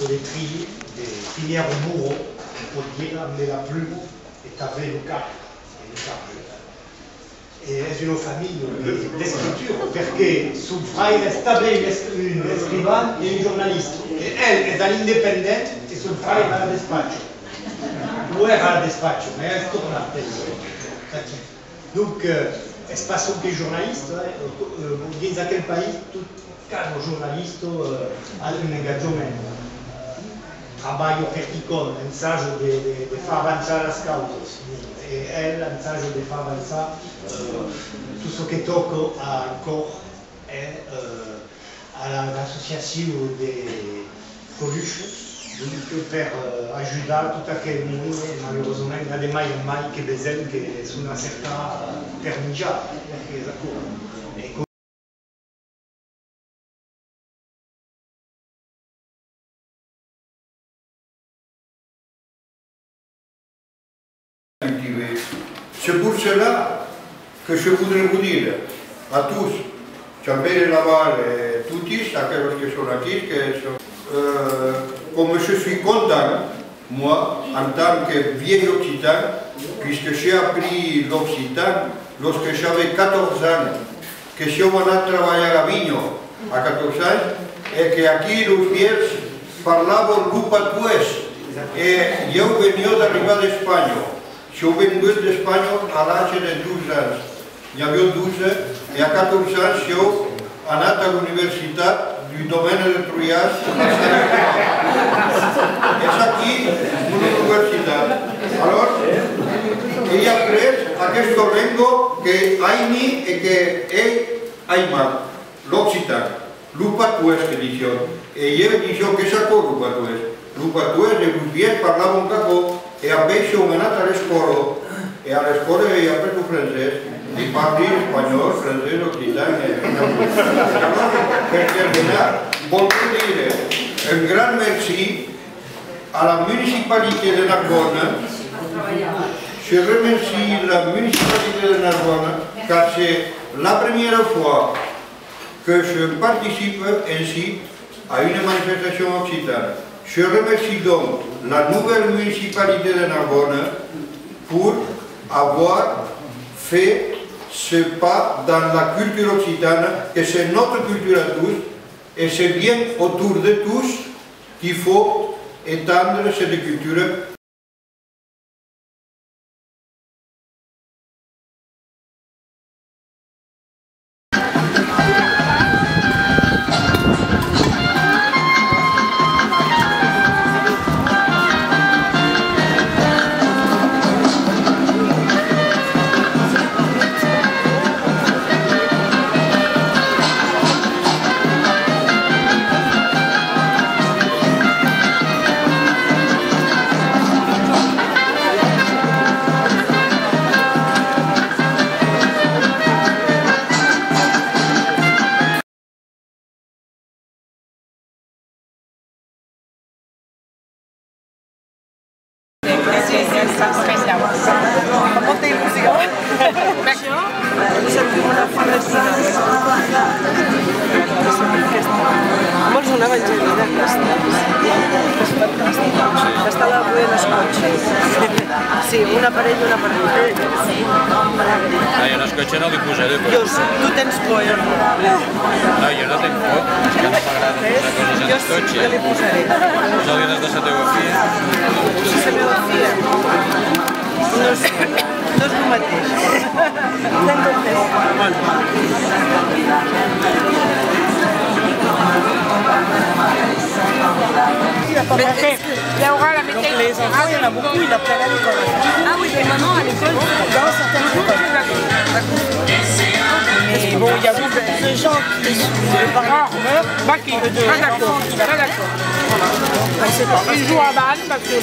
sono dei filières muro, vuol dire nella plume est avec le cap. E è una famiglia di scrittura perché sul fraile stabile un scrivano e un giornalista e è dall'indipendente e sul fraile va al despacho. Lui era al despacho, ma è tornato. Donc, espace che giornalista, in quel paese, cada giornalista ha un engaggiamento. Trabalho vertical, ensaggio di far avanzare le cause e l'ensaggio di far avanzare tutto ciò che tocca al corpo e all'associazione di Coluche per aiutare tutto quel mondo malheureusement non è mai che bisogna che su una certa terminata perché è C'est pour cela que je voudrais vous dire à tous, Chambéry Laval et tous, à quelques qui sont ici, comme je suis content, moi, en tant que vieil occitan, puisque j'ai appris l'occitan lorsque j'avais 14 ans, que je venais travailler à Avignon à 14 ans, et qu'ici les vieux parlaient le patuès, et je venais d'arriver d'Espagne. Je suis venu d'Espagne à l'âge de 12 ans. J'avais 12 et à 14 ans, je suis allé à l'université du domaine de Truyas. Et c'est ici mon université. Alors, et après, à ce rengo que Aini et que Aymar, l'Occitan, l'Upatuès que disons. Et je disais que c'est quoi l'Upatuès? L'Upatuès, les vieux parlaient un caco. E après, je suis allé à l'école, et à l'école, j'ai appris le français, j'ai parlé espagnol, français, occitan, et pour terminer, je veux dire un grand merci à la municipalité de Narbonne. Je remercie la municipalité de Narbonne, car c'est la première fois que je participe ainsi à une manifestation occitane. Je remercie donc la nouvelle municipalité de Narbonne pour avoir fait ce pas dans la culture occitane, que c'est notre culture à tous, et c'est bien autour de tous qu'il faut étendre cette culture. Molta il·lusió. Vols un evangeli d'aquestes? És fantàstic. Està a la Buena Escotxa. Sí, un aparell i una parella. Jo no escotxa no li posaré. Tu tens por, jo no. No, jo no tinc por. És que no m'agrada posar coses en escotxa. Jo li posaré. Posa-li unes de la teva filla. La meva filla. No sé, no és el mateix. Tenc el teu. Donc les enfants, il y en a beaucoup, ils apprennent à l'école. Ah oui, mais maman à l'école. Dans certaines écoles. Mais bon, il y a beaucoup de gens qui les parents qui meurent, pas qui de enfants qui l'apprennent. Ils jouent à balle parce que...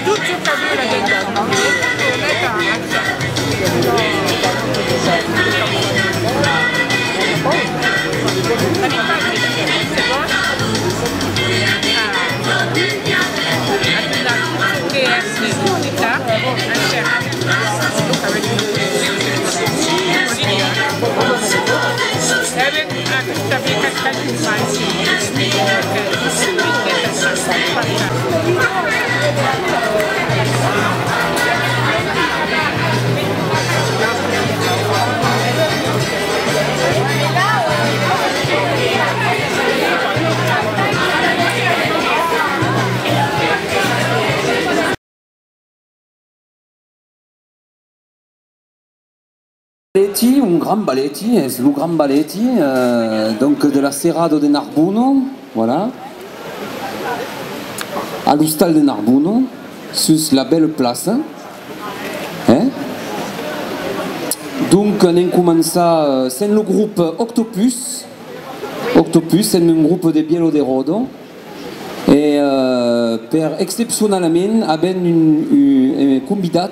Tutto il cammino che è Balletti, un gran balletti, es lo gran balletti, donc de la Serrado de Narbuno, voilà, à l'hostal de Narbuno, sur la belle place. Hein? Donc on a commencé, c'est le groupe Octopus, c'est un groupe de Bielo de Rodo, et per exceptionnellement, abbiamo un convidat,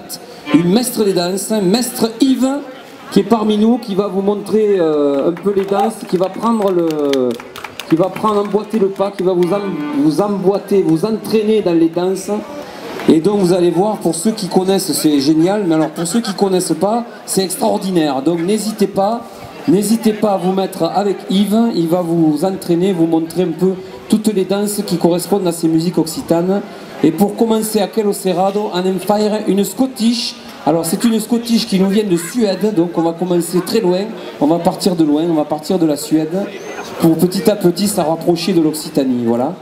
un maître de danse, maître Yves, qui est parmi nous, qui va vous montrer un peu les danses, qui va emboîter le pas, qui va vous emboîter, vous entraîner dans les danses. Et donc vous allez voir, pour ceux qui connaissent, c'est génial, mais alors pour ceux qui ne connaissent pas, c'est extraordinaire. Donc n'hésitez pas à vous mettre avec Yves, il va vous entraîner, vous montrer un peu toutes les danses qui correspondent à ces musiques occitanes. Et pour commencer à Quello Serrado, on aime faire une Scottish. Alors c'est une Scottish qui nous vient de Suède, donc on va commencer très loin, on va partir de loin, on va partir de la Suède, pour petit à petit se rapprocher de l'Occitanie, voilà.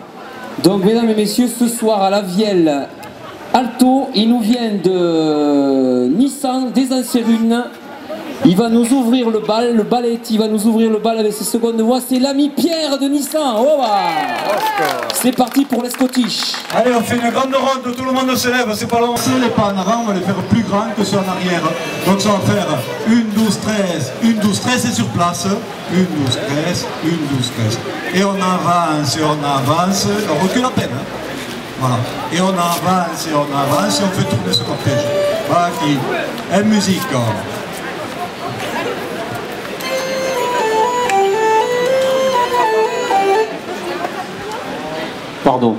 Donc mesdames et messieurs, ce soir à la Vielle Alto, il nous vient de Nissan, des Anserunes. Il va nous ouvrir le bal, le balletti, il va nous ouvrir le bal avec ses secondes voix. C'est l'ami Pierre de Nissan. Oh bah. C'est parti pour les Scottish. Allez, on fait une grande ronde, tout le monde se lève, c'est pas long. Si les pas en avant, on va les faire plus grands que ceux en arrière. Donc ça va faire 1, 12, 13, 1, 12, 13, c'est sur place. 1, 12, 13, 1, 12, 13. Et on avance, on recule à peine. Hein. Voilà. Et on avance, et on fait tourner ce cortège. Voilà qui est musique. Pardon.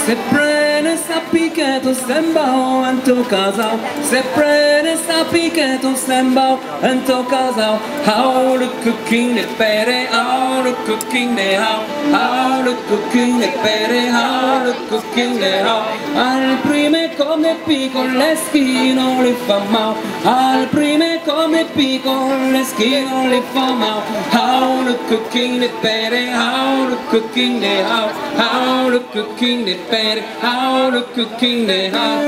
Se prende sta piqueto sembao en tu casa, se prende sta piqueto sembao en tu casa. How the cooking de pere, how the cooking de how the cooking de pere, how the cooking de how. Al prime come pico l'eschino li fa mau, al prime come pico l'eschino li fa mau. How the cooking de pere, how the cooking de how the cooking de pere, how the cooking de how.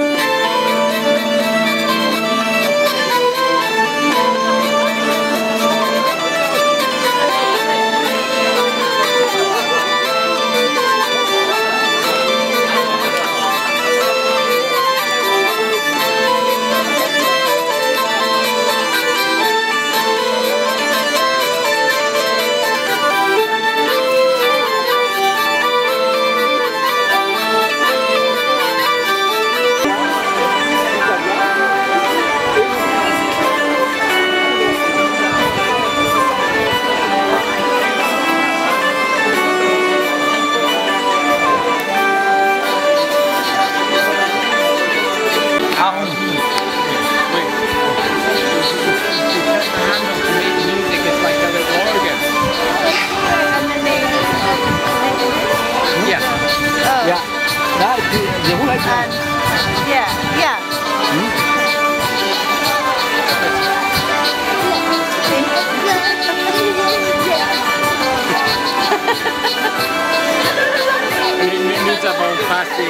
Nous avons passé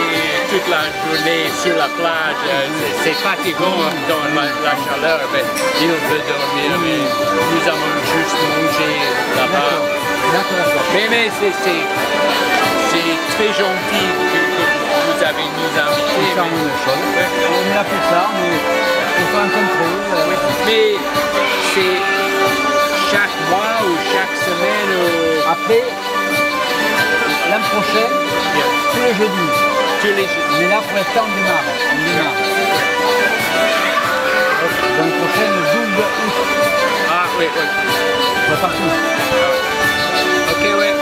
toute la journée sur la plage. C'est fatigant dans la chaleur, mais il veut dormir. Mais nous avons juste mangé là-bas. Mais c'est très gentil que vous avez nous invités. On est là pour ça, mais il faut rencontrer. Mais c'est chaque mois ou chaque semaine. Après, l'an prochain, tous les jeudis. Mais là, pour l'instant, on démarre. partout. Ok, ouais.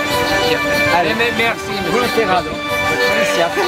Allez, Mais merci, monsieur. Volontairado. Merci.